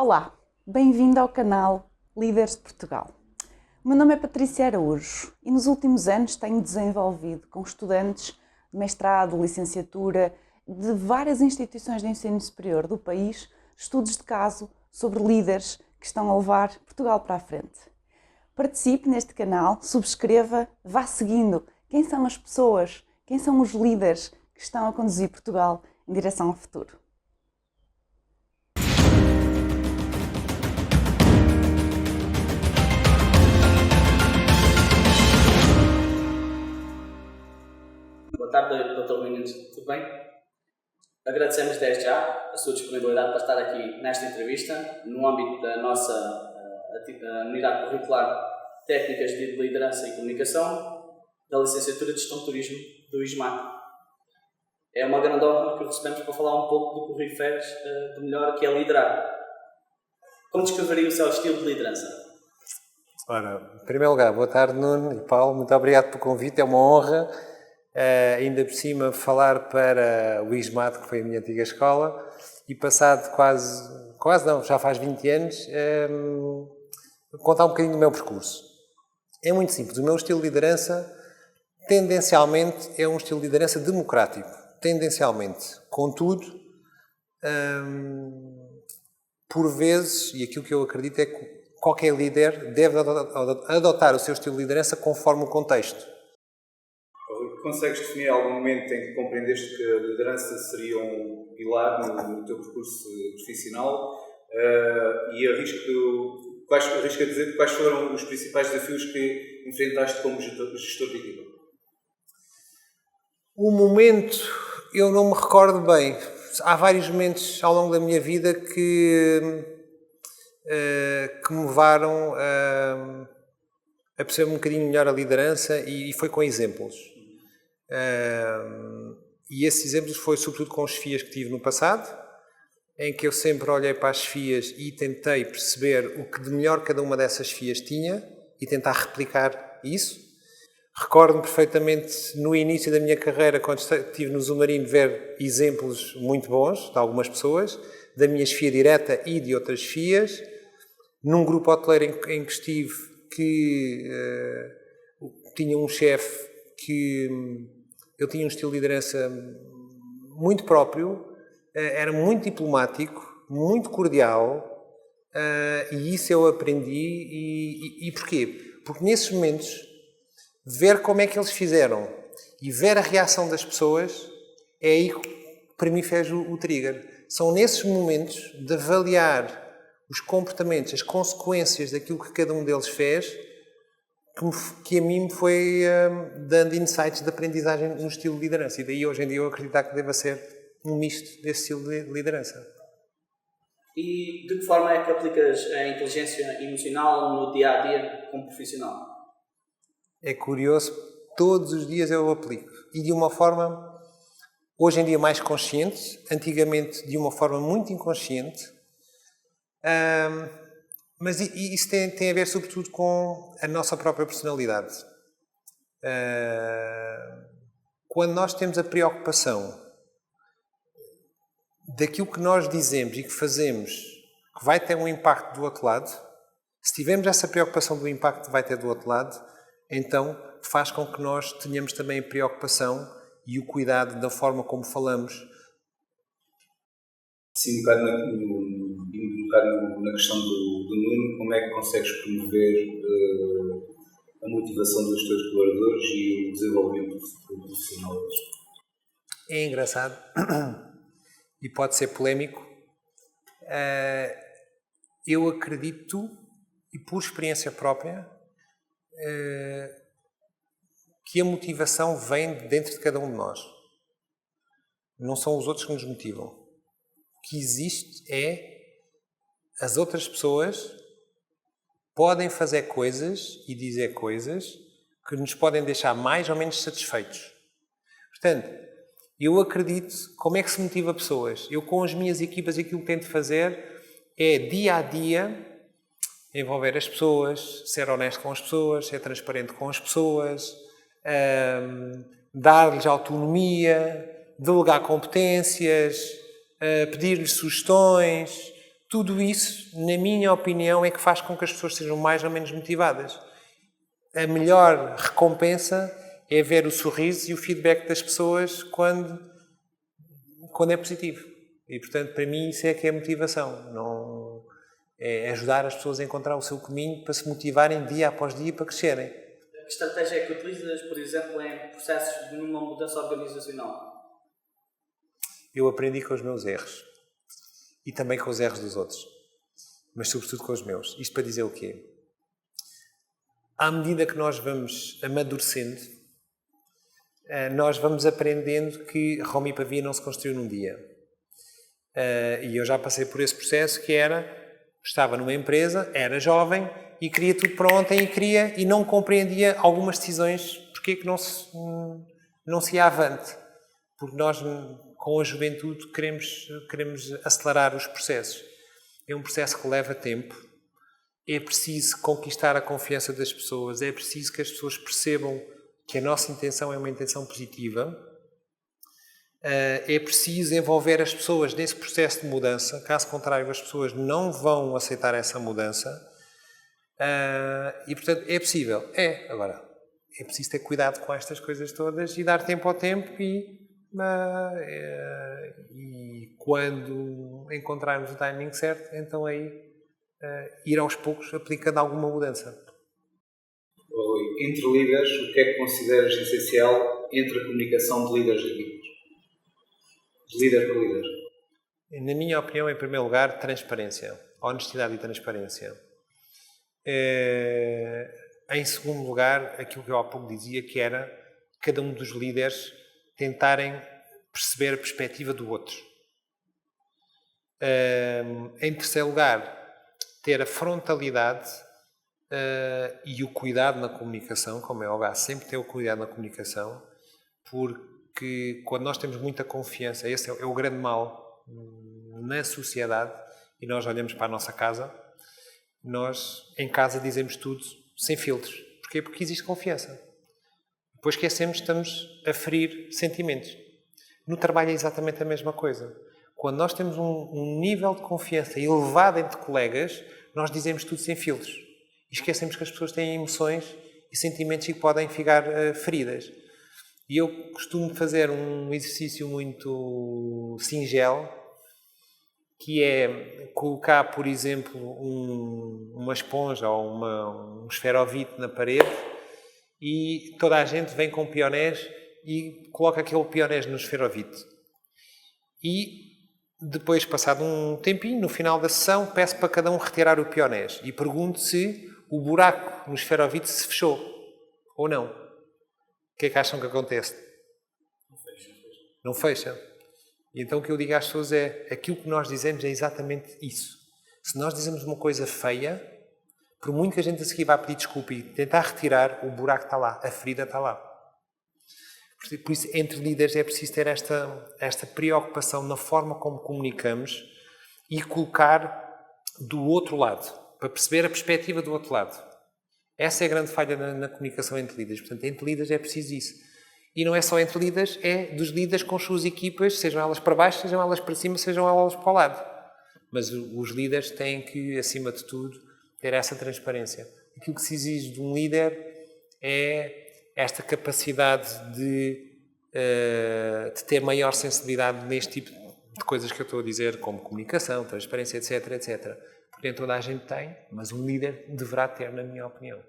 Olá, bem-vindo ao canal Líderes de Portugal. O meu nome é Patrícia Araújo e nos últimos anos tenho desenvolvido com estudantes de mestrado, licenciatura, de várias instituições de ensino superior do país, estudos de caso sobre líderes que estão a levar Portugal para a frente. Participe neste canal, subscreva, vá seguindo quem são as pessoas, quem são os líderes que estão a conduzir Portugal em direção ao futuro. Boa tarde, Dr. Meninos, tudo bem? Agradecemos desde já a sua disponibilidade para estar aqui nesta entrevista, no âmbito da nossa unidade curricular Técnicas de Liderança e Comunicação, da Licenciatura de Gestão de Turismo do ISMAT. É uma grande honra que o recebemos para falar um pouco do que o Rui Feres de melhor que é liderar. Como descreveria o seu estilo de liderança? Ora, em primeiro lugar, boa tarde, Nuno e Paulo, muito obrigado pelo convite, é uma honra. Ainda por cima falar para o ISMAT, que foi a minha antiga escola, e passado quase não, já faz 20 anos, contar um bocadinho do meu percurso. É muito simples, o meu estilo de liderança tendencialmente é um estilo de liderança democrático, tendencialmente. Contudo, por vezes, e aquilo que eu acredito é que qualquer líder deve adotar o seu estilo de liderança conforme o contexto. Consegues definir algum momento em que compreendeste que a liderança seria um pilar no teu percurso profissional e arrisco a dizer quais foram os principais desafios que enfrentaste como gestor de equipa? O momento, eu não me recordo bem. Há vários momentos ao longo da minha vida que me levaram a perceber um bocadinho melhor a liderança e foi com exemplos. E esses exemplos foi sobretudo com as chefias que tive no passado, em que eu sempre olhei para as chefias e tentei perceber o que de melhor cada uma dessas chefias tinha e tentar replicar isso. Recordo-me perfeitamente no início da minha carreira, quando estive no Zumarino, ver exemplos muito bons de algumas pessoas, da minha chefia direta e de outras chefias. Num grupo hoteleiro em que estive, que tinha um chefe que eu tinha um estilo de liderança muito próprio, era muito diplomático, muito cordial, e isso eu aprendi. E porquê? Porque nesses momentos, ver como é que eles fizeram e ver a reação das pessoas, é aí que para mim fez o trigger. São nesses momentos de avaliar os comportamentos, as consequências daquilo que cada um deles fez, que a mim me foi dando insights de aprendizagem no estilo de liderança. E daí, hoje em dia, eu acredito que deva ser um misto desse estilo de liderança. E de que forma é que aplicas a inteligência emocional no dia-a-dia como profissional? É curioso, todos os dias eu o aplico. E de uma forma, hoje em dia, mais consciente, antigamente de uma forma muito inconsciente. Mas isso tem a ver, sobretudo, com a nossa própria personalidade. Quando nós temos a preocupação daquilo que nós dizemos e que fazemos, que vai ter um impacto do outro lado, se tivermos essa preocupação do impacto que vai ter do outro lado, então faz com que nós tenhamos também a preocupação e o cuidado da forma como falamos. Sim, um bocado na questão do Nuno, como é que consegues promover a motivação dos teus colaboradores e o desenvolvimento profissional deles? É engraçado e pode ser polémico. Eu acredito, e por experiência própria, que a motivação vem de dentro de cada um de nós. Não são os outros que nos motivam. O que existe é as outras pessoas podem fazer coisas e dizer coisas que nos podem deixar mais ou menos satisfeitos. Portanto, eu acredito como é que se motiva pessoas. Eu, com as minhas equipas, aquilo que tento fazer é, dia a dia, envolver as pessoas, ser honesto com as pessoas, ser transparente com as pessoas, dar-lhes autonomia, delegar competências, pedir-lhes sugestões, tudo isso, na minha opinião, é que faz com que as pessoas sejam mais ou menos motivadas. A melhor recompensa é ver o sorriso e o feedback das pessoas quando é positivo. E, portanto, para mim, isso é que é motivação. Não, é ajudar as pessoas a encontrar o seu caminho para se motivarem dia após dia para crescerem. Que estratégia é que utilizas, por exemplo, em processos de uma mudança organizacional? Eu aprendi com os meus erros. E também com os erros dos outros. Mas, sobretudo, com os meus. Isto para dizer o quê? À medida que nós vamos amadurecendo, nós vamos aprendendo que Roma e Pavia não se construiu num dia. E eu já passei por esse processo que estava numa empresa, era jovem e queria tudo para ontem e não compreendia algumas decisões, porque é que não se ia avante. Porque nós, com a juventude, queremos acelerar os processos. É um processo que leva tempo. É preciso conquistar a confiança das pessoas. É preciso que as pessoas percebam que a nossa intenção é uma intenção positiva. É preciso envolver as pessoas nesse processo de mudança. Caso contrário, as pessoas não vão aceitar essa mudança. E, portanto, é possível. Agora, é preciso ter cuidado com estas coisas todas e dar tempo ao tempo e quando encontrarmos o timing certo, então aí ir aos poucos aplicando alguma mudança. Entre líderes, o que é que consideras essencial entre a comunicação de líderes e equipas? De líder para líder. Na minha opinião, em primeiro lugar, transparência. Honestidade e transparência. Em segundo lugar, aquilo que eu há pouco dizia, que era cada um dos líderes tentarem perceber a perspectiva do outro. Em terceiro lugar, ter a frontalidade e o cuidado na comunicação, como é óbvio, sempre ter o cuidado na comunicação, porque quando nós temos muita confiança, esse é o grande mal na sociedade, e nós olhamos para a nossa casa, nós em casa dizemos tudo sem filtros. Porquê? Porque existe confiança. Depois esquecemos, estamos a ferir sentimentos. No trabalho é exatamente a mesma coisa. Quando nós temos um nível de confiança elevado entre colegas, nós dizemos tudo sem filtros. E esquecemos que as pessoas têm emoções e sentimentos que podem ficar feridas. E eu costumo fazer um exercício muito singelo, que é colocar, por exemplo, uma esponja ou um esferovite na parede e toda a gente vem com pionés e coloca aquele pionés no esferovite. E depois, passado um tempinho, no final da sessão, peço para cada um retirar o pionés e pergunto se o buraco no esferovite se fechou ou não. O que é que acham que acontece? Não fecha. E então o que eu digo às pessoas é, aquilo que nós dizemos é exatamente isso. Se nós dizemos uma coisa feia, por muito que a gente a seguir vá pedir desculpa e tentar retirar, o buraco está lá, a ferida está lá. Por isso, entre líderes é preciso ter esta preocupação na forma como comunicamos e colocar do outro lado, para perceber a perspectiva do outro lado. Essa é a grande falha na comunicação entre líderes. Portanto, entre líderes é preciso isso. E não é só entre líderes, é dos líderes com as suas equipas, sejam elas para baixo, sejam elas para cima, sejam elas para o lado. Mas os líderes têm que, acima de tudo, ter essa transparência. Aquilo que se exige de um líder é esta capacidade de ter maior sensibilidade neste tipo de coisas que eu estou a dizer, como comunicação, transparência, etc, etc. Porque nem toda a gente tem, mas um líder deverá ter, na minha opinião.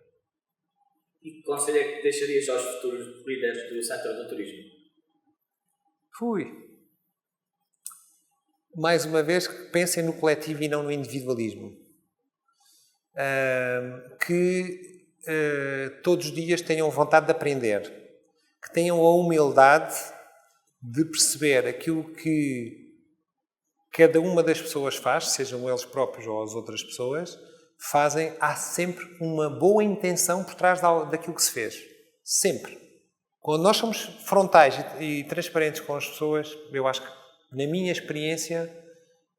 E que conselho é que deixarias aos futuros líderes do setor do turismo? Mais uma vez, pensem no coletivo e não no individualismo. Que todos os dias tenham vontade de aprender. Que tenham a humildade de perceber aquilo que cada uma das pessoas faz, sejam eles próprios ou as outras pessoas, fazem, há sempre uma boa intenção por trás daquilo que se fez. Sempre. Quando nós somos frontais e transparentes com as pessoas, eu acho que, na minha experiência,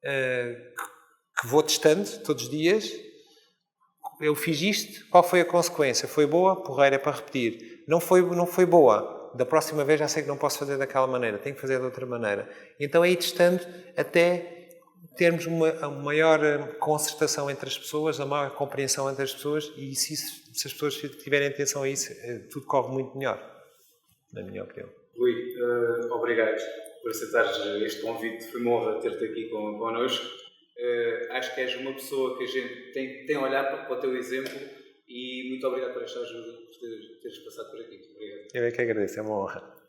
que vou testando todos os dias, eu fiz isto, qual foi a consequência? Foi boa? Porreira, para repetir. Não foi boa. Da próxima vez já sei que não posso fazer daquela maneira, tenho que fazer de outra maneira. Então é ir testando até termos uma maior concertação entre as pessoas, uma maior compreensão entre as pessoas, e se as pessoas tiverem atenção a isso, tudo corre muito melhor, na minha opinião. Rui, obrigado por aceitares este convite. Foi uma honra ter-te aqui connosco. Acho que és uma pessoa que a gente tem a olhar para o teu exemplo, e muito obrigado por esta ajuda, por teres passado por aqui. Obrigado. Eu é que agradeço, é uma honra.